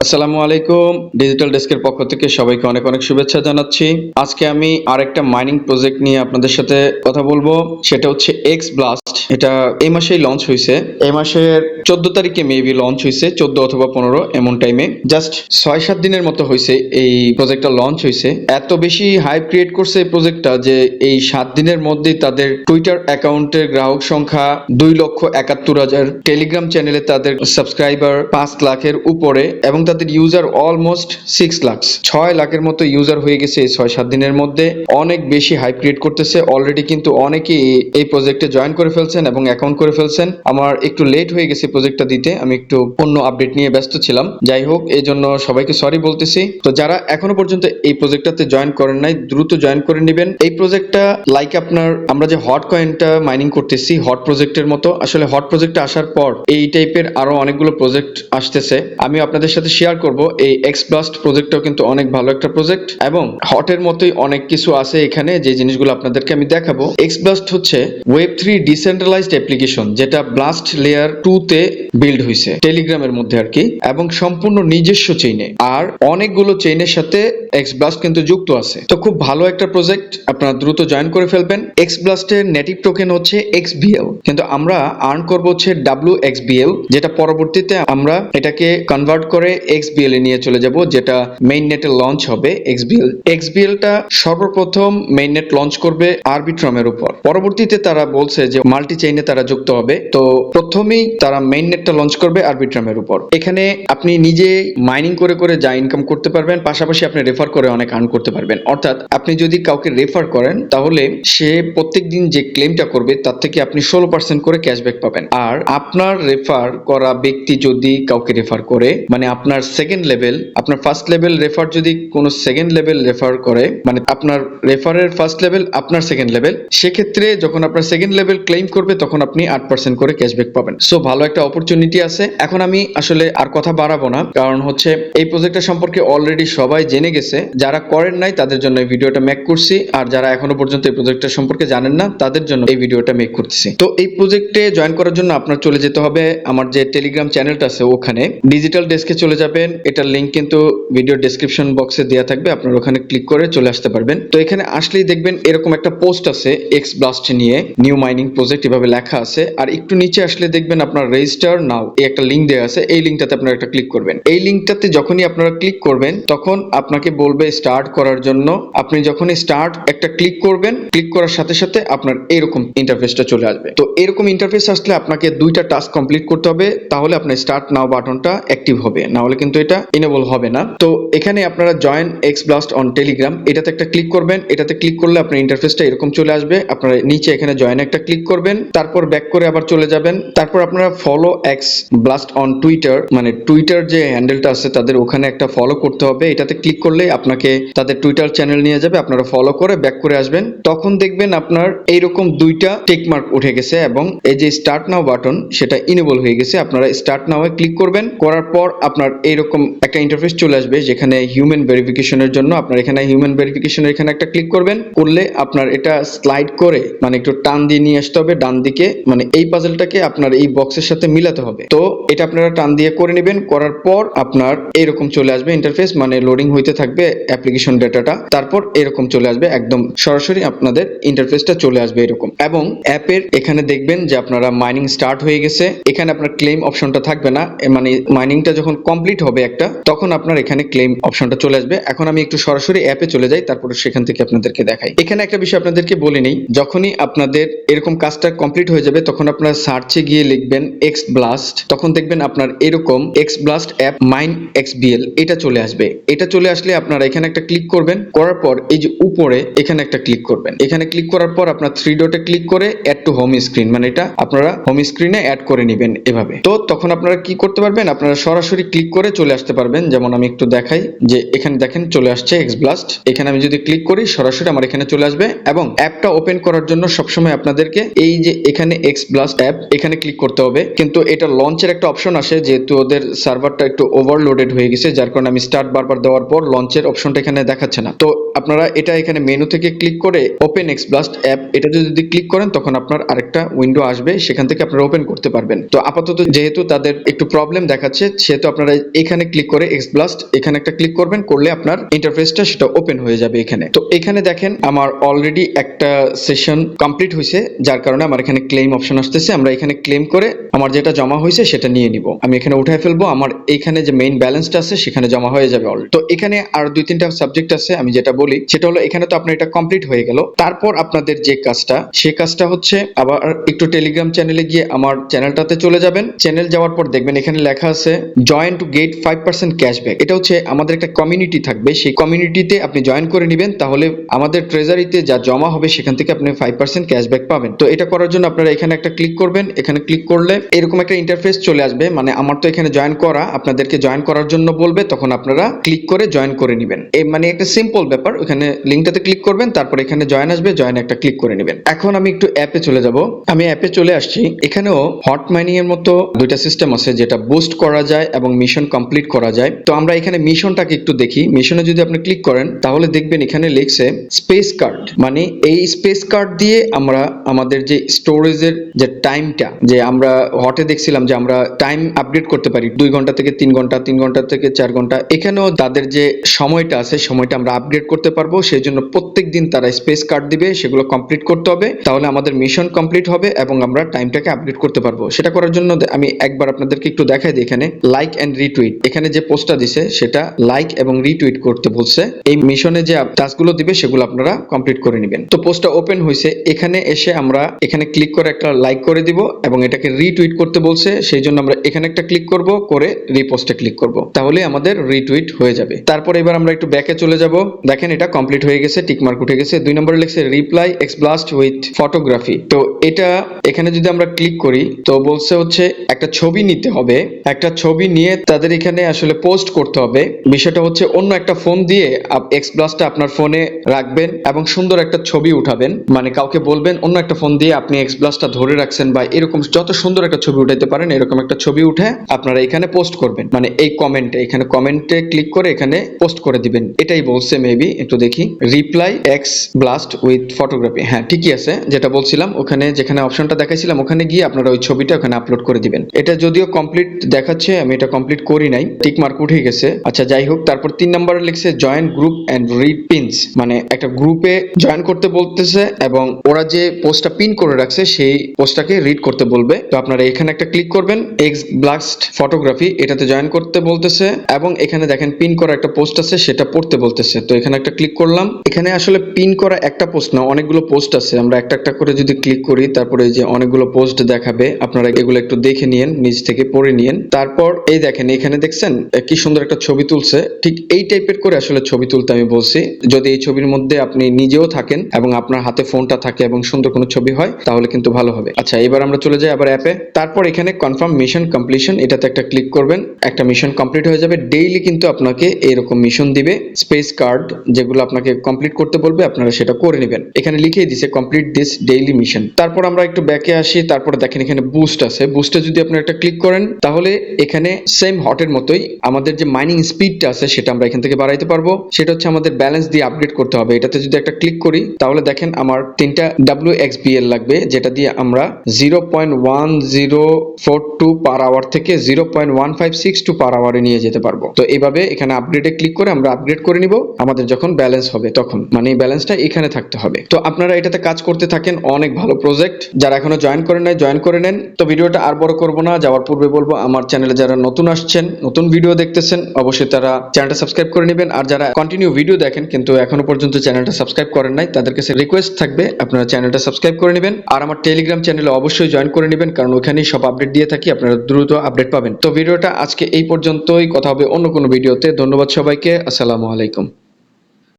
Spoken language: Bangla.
আসসালামু আলাইকুম। ডিজিটাল ডেস্কের পক্ষ থেকে সবাইকে অনেক অনেক শুভেচ্ছা জানাচ্ছি। আজকে আমি আরেকটা মাইনিং প্রজেক্ট নিয়ে আপনাদের সাথে কথা বলবো। সেটা হচ্ছে xBLAST। এটা এই মাসেই লঞ্চ হয়েছে। এই মাসের 14 তারিখে মেবি লঞ্চ হয়েছে, 14 অথবা 15 এমন টাইমে। জাস্ট 6-7 দিনের মতো হয়েছে এই প্রজেক্টটা লঞ্চ হয়েছে। এত বেশি হাইপ ক্রিয়েট করছে এই প্রজেক্টটা যে এই 7 দিনের মধ্যেই তাদের টুইটার অ্যাকাউন্টের গ্রাহক সংখ্যা 2,71,000, টেলিগ্রাম চ্যানেলে তাদের সাবস্ক্রাইবার 5 লাখের উপরে এবং তাদের ইউজার অলমোস্ট 6 লাখ, 6 লাখের মতো ইউজার হয়ে গেছে এই 6-7 দিনের মধ্যে। অনেক বেশি হাইপ ক্রিয়েট করতেছে। অলরেডি কিন্তু অনেকেই এই প্রজেক্টে জয়েন করে ফেলছেন এবং অ্যাকাউন্ট করে ফেলছেন। আমার একটু লেট হয়ে গেছে প্রজেক্টটা দিতে, আমি একটু অন্য আপডেট নিয়ে ব্যস্ত ছিলাম। যাই হোক, এই জন্য সবাইকে সরি বলতেছি। তো যারা এখনো পর্যন্ত এই প্রজেক্টটাতে জয়েন করেন নাই, দ্রুত জয়েন করে নেবেন। এই প্রজেক্টটা লাইক আমরা যে হট কয়েনটা মাইনিং করতেছি হট প্রজেক্টের মতো, আসলে হট প্রজেক্টে আসার পর এই টাইপের আরো অনেকগুলো প্রজেক্ট আসতেছে। আমি আপনাদের সাথে শেয়ার করব। এই xBLAST প্রজেক্টটাও কিন্তু অনেক ভালো একটা প্রজেক্ট এবং হটের মতোই অনেক কিছু আছে এখানে, যে জিনিসগুলো আপনাদেরকে আমি দেখাবো। xBLAST হচ্ছে Web3 ডিসেন্ট্রালাইজড অ্যাপ্লিকেশন, যেটা ব্লাস্ট লেয়ার 2 তে বিল্ড হয়েছে টেলিগ্রামের মধ্যে আর কি, এবং সম্পূর্ণ নিজস্ব চেইনে। আর অনেকগুলো চেইনের সাথে xBLAST কিন্তু যুক্ত আছে। তো খুব ভালো একটা প্রজেক্ট, আপনারা দ্রুত জয়েন করে ফেলবেন। xBLAST এর নেটিভ টোকেন হচ্ছে xBL, কিন্তু আমরা আর্ন করব হচ্ছে wXBL, যেটা পরবর্তীতে আমরা এটাকে কনভার্ট করে xBL এ নিয়ে চলে যাব, যেটা মেইন নেটে লঞ্চ হবে। xBL টা সর্বপ্রথম মেইন নেট লঞ্চ করবে আরবিট্রামের উপর। পরবর্তীতে তারা বলছে যে মাল্টি চেইনে তারা যুক্ত হবে। তো প্রথমেই তারা মেইন নেটটা লঞ্চ করবে আরবিট্রামের উপর। এখানে আপনি নিজে মাইনিং করে করে যা ইনকাম করতে পারবেন, পাশাপাশি আপনি রেফার করে অনেক আর্ন করতে পারবেন। অর্থাৎ আপনি যদি কাউকে রেফার করেন তাহলে সে প্রত্যেকদিন যে ক্লেমটা করবে তার থেকে আপনি 16% করে ক্যাশব্যাক পাবেন। আর আপনার রেফার করা ব্যক্তি যদি কাউকে রেফার করে, মানে আপনার সেকেন্ড লেভেল, আপনার ফার্স্ট লেভেল রেফার যদি কোনো সেকেন্ড লেভেল রেফার করে, মানে আপনার রেফারের ফার্স্ট লেভেল আপনার সেকেন্ড লেভেল, সেক্ষেত্রে যখন আপনার সেকেন্ড লেভেল ক্লেম করবে তখন আপনি 8% করে ক্যাশব্যাক পাবেন। সো ভালো একটা অপরচুনিটি আছে। এখন আমি আসলে আর কথা বাড়াবো না, কারণ হচ্ছে এই প্রজেক্টটা সম্পর্কে অলরেডি সবাই জেনে গেছে। যারা করেন নাই তাদের জন্য এই ভিডিওটা মেক করছি, আর যারা এখনো পর্যন্ত এই প্রজেক্টটা সম্পর্কে জানেন না তাদের জন্য এই ভিডিওটা মেক করতেছি। তো এই প্রজেক্টে জয়েন করার জন্য আপনার চলে যেতে হবে আমার যে টেলিগ্রাম চ্যানেলটা আছে ওখানে, ডিজিটাল ডেস্কে চলে যাবেন। এটার লিংক কিন্তু ভিডিও ডেসক্রিপশন বক্সে দেওয়া থাকবে, আপনারা ওখানে ক্লিক করে চলে আসতে পারবেন। তো এখানে আসলেই দেখবেন এরকম একটা পোস্ট আছে xBLAST নিয়ে, নিউ মাইনিং প্রজেক্ট এভাবে লেখা আছে। আর একটু নিচে আসলে দেখবেন আপনার রেজিস্টার নাও এই একটা লিংক দেওয়া আছে। এই লিংকটাতে আপনারা একটা ক্লিক করবেন। এই লিংকটাতে যখনই আপনারা ক্লিক করবেন তখন আপনাকে বলবে স্টার্ট করার জন্য। আপনি যখনই স্টার্ট একটা ক্লিক করবেন, ক্লিক করার সাথে সাথে আপনার এরকম ইন্টারফেসটা চলে আসবে। তো এরকম ইন্টারফেস আসলে আপনাকে 2টা টাস্ক কমপ্লিট করতে হবে, তাহলে আপনার স্টার্ট নাও বাটনটা অ্যাক্টিভ হবে, না হলে কিন্তু এটা ইনেবল হবে না। তো এখানে আপনারা জয়েন xBLAST অন টেলিগ্রাম, এটাতে একটা ক্লিক করবেন। এটাতে ক্লিক করলে আপনার ইন্টারফেসটা এরকম চলে আসবে। আপনারা নিচে এখানে জয়েন একটা ক্লিক করবেন, তারপর ব্যাক করে আবার চলে যাবেন। তারপর আপনারা ফলো xBLAST অন টুইটার, মানে টুইটার যে হ্যান্ডেলটা আছে তাদের ওখানে একটা ফলো করতে হবে। এটাতে ক্লিক করলে আপনাকে তাদের টুইটার চ্যানেল নিয়ে যাবে। আপনারা ফলো করে ব্যাক করে আসবেন, তখন দেখবেন আপনার এইরকম 2টা টিক মার্ক উঠে গেছে এবং এই যে স্টার্ট নাও বাটন সেটা ইনেবল হয়ে গেছে। আপনারা স্টার্ট নাও এ ক্লিক করবেন, করার পর আপনার এইরকম একটা ইন্টারফেস চলে আসবে যেখানে হিউম্যান ভেরিফিকেশনের জন্য আপনার এখানে হিউম্যান ভেরিফিকেশনের এখানে একটা ক্লিক করবেন। করলে আপনার এটা স্লাইড করে, মানে একটু টান দিয়ে নিয়ে আসতে হবে ডান দিকে, মানে এই পাজলটাকে আপনার এই বক্সের সাথে মিলাতে হবে। তো এটা আপনারা টান দিয়ে করে নেবেন। করার পর আপনার এরকম চলে আসবে ইন্টারফেস, মানে লোডিং হইতে থাকবে অ্যাপ্লিকেশন ডেটাটা, তারপর এরকম চলে আসবে, একদম সরাসরি আপনাদের ইন্টারফেসটা চলে আসবে এরকম। এবং অ্যাপের এখানে দেখবেন যে আপনারা মাইনিং স্টার্ট হয়ে গেছে। এখানে আপনার ক্লেম অপশনটা থাকবে না, মানে মাইনিংটা যখন কমপ্লিট হবে একটা, তখন আপনার এখানে ক্লেম অপশনটা চলে আসবে। এখন আমি একটু সরাসরি অ্যাপে চলে যাই, তারপরে সেখান থেকে আপনাদেরকে দেখাই। এখানে একটা বিষয় আপনাদেরকে বলে নেই, যখনই আপনাদের এরকম কাজটা কমপ্লিট হয়ে যাবে তখন আপনারা সার্চে গিয়ে লিখবেন xBLAST, তখন দেখবেন আপনার এরকম xBLAST অ্যাপ মাইন xBL এটা চলে আসবে। এটা চলে আসলে আপনারা এখানে একটা ক্লিক করবেন, করার পর এই যে উপরে এখানে একটা ক্লিক করবেন। এখানে ক্লিক করার পর আপনার 3 ডটে ক্লিক করে অ্যাড টু হোম স্ক্রিন, মানে এটা আপনারা হোম স্ক্রিনে অ্যাড করে নেবেন এভাবে। তো তখন আপনারা কি করতে পারবেন, আপনারা সরাসরি ক্লিক করে চলে আসতে পারবেন। যেমন আমি একটু দেখাই, যে এখানে দেখেন চলে আসছে xBLAST। এখানে আমি যদি ক্লিক করি সরাসরি আমার এখানে চলে আসবে। এবং অ্যাপটা ওপেন করার জন্য সবসময় আপনাদেরকে এই যে এখানে xBLAST অ্যাপ এখানে ক্লিক করতে হবে, কিন্তু এটা লঞ্চের একটা অপশন আসে, যেহেতু ওদের সার্ভারটা একটু ওভারলোডেড হয়ে গেছে, যার কারণে আমি স্টার্ট বারবার দেওয়ার পর লঞ্চের অপশনটা এখানে দেখাচ্ছে না। তো আপনারা এটা এখানে মেনু থেকে ক্লিক করে ওপেন xBLAST অ্যাপ এটা যদি ক্লিক করেন তখন আপনার আরেকটা উইন্ডো আসবে, সেখান থেকে আপনারা ওপেন করতে পারবেন। তো আপাতত যেহেতু তাদের একটু প্রবলেম দেখাচ্ছে, সেহেতু আপনারা এখানে ক্লিক করে xBLAST এখানে একটা ক্লিক করবেন, করলে আপনার ইন্টারফেসটা সেটা ওপেন হয়ে যাবে এখানে। তো এখানে দেখেন আমার অলরেডি একটা সেশন কমপ্লিট হয়েছে, যার কারণে আমার এখানে ক্লেম অপশন আসতেছে। আমরা এখানে ক্লেম করে আমার যেটা জমা হয়েছে সেটা নিয়ে নিব। আমি এখানে উঠায় ফেলবো, আমার এখানে যে মেইন ব্যালেন্সটা আছে সেখানে জমা হয়ে যাবে অলরেডি। তো এখানে আর 2-3টা সাবজেক্ট আছে, আমি যেটা বলি সেটা হলো এখানে তো আপনার এটা কমপ্লিট হয়ে গেল। তারপর আপনাদের যে কাজটা, সেই কাজটা হচ্ছে আবার একটু টেলিগ্রাম চ্যানেলে গিয়ে আমার চ্যানেলটাতে চলে যাবেন। চ্যানেল যাওয়ার পর দেখবেন এখানে লেখা আছে জয়েন টু গেট 5% ক্যাশব্যাক। এটা হচ্ছে আমাদের একটা কমিউনিটি থাকবে, সেই কমিউনিটিতে আপনি জয়েন করে নেবেন, তাহলে আমাদের ট্রেজারিতে যা জমা হবে সেখান থেকে আপনি 5% ক্যাশব্যাক পাবেন। তো এটা করার জন্য আপনারা এখানে একটা ক্লিক করবেন। এখানে ক্লিক করলে এরকম একটা ইন্টারফেস চলে আসবে, মানে আমার তো এখানে জয়েন করা, আপনাদেরকে জয়েন করার জন্য বলবে, তখন আপনারা ক্লিক করে জয়েন করে নেবেন। এই মানে একটা সিম্পল ব্যাপার। ওখানে লিঙ্কটাতে ক্লিক করবেন, তারপর এখানে জয়েন আসবে, জয়েন একটা ক্লিক করে নেবেন। এখন আমি একটু অ্যাপে চলে যাব। আমি অ্যাপে চলে আসছি। এখানেও হট মাইনিং এর মতো দুইটা সিস্টেম আছে, যেটা বুস্ট করা যায় এবং মিশন কমপ্লিট করা যায়। তো আমরা এখানে মিশনটাকে একটু দেখি। মিশনে যদি আপনি ক্লিক করেন তাহলে দেখবেন এখানে লিখছে স্পেস কার্ড, মানে এই স্পেস কার্ড দিয়ে আমরা আমাদের যে স্টোরেজের যে টাইমটা, যে আমরা হটে দেখছিলাম যে আমরা টাইম আপডেট করতে পারি 2 ঘন্টা থেকে 3 ঘন্টা, 3 ঘন্টা থেকে 4 ঘন্টা, এখানেও তাদের যে সময়টা আছে সময়টা আমরা আপডেট করতে পারবো। সেই জন্য প্রত্যেক দিন তারা স্পেস কার্ড দিবে, সেগুলো কমপ্লিট করতে হবে, তাহলে আমাদের মিশন কমপ্লিট হবে এবং আমরা টাইমটাকে আপডেট করতে পারবো। সেটা করার জন্য আমি একবার আপনাদেরকে একটু দেখাই দিই। এখানে লাইক এন্ড রিটুইট, এখানে যে পোস্টটা দিছে সেটা লাইক এবং রিটুইট করতে বলছে। এই মিশনে যে টাস্কগুলো দিবে সেগুলো আপনারা কমপ্লিট করে নেবেন। তো পোস্টটা ওপেন হয়েছে, এখানে এসে আমরা এখানে ক্লিক করে একটা লাইক করে দিব এবং এটাকে রিটুইট করতে বলছে, সেই জন্য আমরা এখানে একটা ক্লিক করব, করে রিপোস্টে ক্লিক করব, তাহলে আমাদের রিটুইট হয়ে যাবে। তারপর এবার আমরা একটু ব্যাকে চলে যাব। দেখেন এটা কমপ্লিট হয়ে গেছে, টিক মার্ক উঠে গেছে। 2 নম্বরে লিখছে রিপ্লাই xBLAST উইথ ফটোগ্রাফি। তো এটা এখানে যদি আমরা ক্লিক করি তো বলছে হচ্ছে একটা ছবি নিতে হবে, একটা ছবি নিয়ে তাদের এখানে আসলে পোস্ট করতে হবে। বিষয়টা হচ্ছে অন্য একটা ফোন দিয়ে xBLAST আপনার ফোনে রাখবেন এবং সুন্দর একটা ছবি উঠাবেন, মানে কাউকে বলবেন অন্য একটা ফোন দিয়ে আপনি xBLAST ধরে রাখছেন, বা এরকম যত সুন্দর একটা ছবি উঠাইতে পারেন এরকম একটা ছবি উঠে আপনারা এখানে পোস্ট করবেন, মানে এই কমেন্টে, এখানে কমেন্টে ক্লিক করে এখানে পোস্ট করে দিবেন। এটাই বলছে মেবি, একটু দেখি। রিপ্লাই xBLAST উইথ ফটোগ্রাফি, হ্যাঁ ঠিকই আছে, যেটা বলছিলাম ওখানে যেখানে অপশনটা দেখাইছিলাম ওখানে গিয়ে আপনারা ওই ছবিটা ওখানে আপলোড করে দিবেন। এটা যদিও কমপ্লিট দেখাচ্ছে, আমি এটা কমপ্লিট করি নাই, টিক মার্ক উঠে গেছে। আচ্ছা যাই হোক, তারপর 3 নম্বরে লিখছে join group and read pins, মানে একটা গ্রুপে জয়েন করতে বলতেছে এবং ওরা যে পোস্টটা পিন করে রাখছে সেই পোস্টটাকে রিড করতে বলবে। তো আপনারা এখানে একটা ক্লিক করবেন, xBLAST ফটোগ্রাফি, এটাতে জয়েন করতে বলতেছে এবং এখানে দেখেন পিন করা একটা পোস্ট আছে সেটা পড়তে বলতেছে। তো এখানে একটা ক্লিক করলাম। এখানে আসলে পিন করা একটা পোস্ট না, অনেকগুলো পোস্ট আছে। আমরা একটা একটা করে যদি ক্লিক করি তারপরে এই যে অনেকগুলো পোস্ট দেখাবে, আপনারা এগুলো একটু দেখে নিয়েন, নিজ থেকে পড়ে নিয়েন। তারপর এই দেখেন এখানে দেখছেন কি সুন্দর একটা ছবি তুলছে। ঠিক এই টাইপের করে আসলে ছবি তুলতে আমি বলছি। যদি এই ছবির মধ্যে আপনি নিজেও থাকেন এবং আপনার হাতে ফোনটা থাকে এবং সুন্দর কোনো ছবি হয় তাহলে কিন্তু ভালো হবে। আচ্ছা এবার আমরা চলে যাই আবার অ্যাপে। তারপর এখানে কনফার্ম মিশন কমপ্লিশন, এটাতে একটা ক্লিক করবেন, একটা মিশন কমপ্লিট হয়ে যাবে। ডেইলি কিন্তু আপনাকে এরকম মিশন দিবে, স্পেস কার্ড, যেগুলো আপনাকে কমপ্লিট করতে বলবে, আপনারা সেটা করে নেবেন। এখানে লিখেই দিছে কমপ্লিট দিস ডেইলি মিশন। তারপর আমরা একটু ব্যাকে আসি। তারপর দেখেন এখানে বুস্ট আছে, বুস্টে যদি আপনারা একটা ক্লিক করেন তাহলে এখানে সেম হটের মতোই আমাদের যে মাইনিং স্পিডটা আছে সেটা আমরা এখান থেকে বাড়াইতে পারবো। সেটা হচ্ছে আমাদের ব্যালেন্স দিয়ে আপডেট করতে হবে। এটাতে যদি একটা ক্লিক করি তাহলে দেখেন আমার 3টা wXBL লাগবে, যেটা দিয়ে আমরা 0.1042 পার আওয়ার থেকে 0.1562 পার আওয়ারে নিয়ে যেতে পারবো। তো এইভাবে এখানে আপডেটে ক্লিক করে আমরা আপডেট করে নিব আমাদের যখন ব্যালেন্স হবে তখন, মানে এই ব্যালেন্সটা এখানে থাকতে হবে। তো আপনারা এটাতে কাজ করতে থাকেন, অনেক ভালো প্রজেক্ট। যারা এখনো জয়েন করেন নাই জয়েন করে নেন। তো ভিডিওটা আর বড় করব না, যাওয়ার পূর্বে বলবো আমার চ্যানেলে যারা নতুন আসছেন, নতুন ভিডিও দেখতেছেন, অবশ্যই তারা চ্যানেলটা সাবস্ক্রাইব করে নেবেন। আর যারা কন্টিনিউ ভিডিও দেখেন কিন্তু এখনো পর্যন্ত চ্যানেলটা সাবস্ক্রাইব করেন নাই, তাদের কাছে রিকোয়েস্ট থাকবে আপনারা চ্যানেলটা সাবস্ক্রাইব করে নেবেন। আর আমার টেলিগ্রাম চ্যানেলে অবশ্যই জয়েন করে নেবেন, কারণ ওখানেই সব আপডেট দিয়ে থাকি, আপনারা দ্রুত আপডেট পাবেন। তো ভিডিওটা আজকে এই পর্যন্তই, কথা হবে অন্য কোনো ভিডিওতে। ধন্যবাদ সবাইকে, আসসালামু আলাইকুম।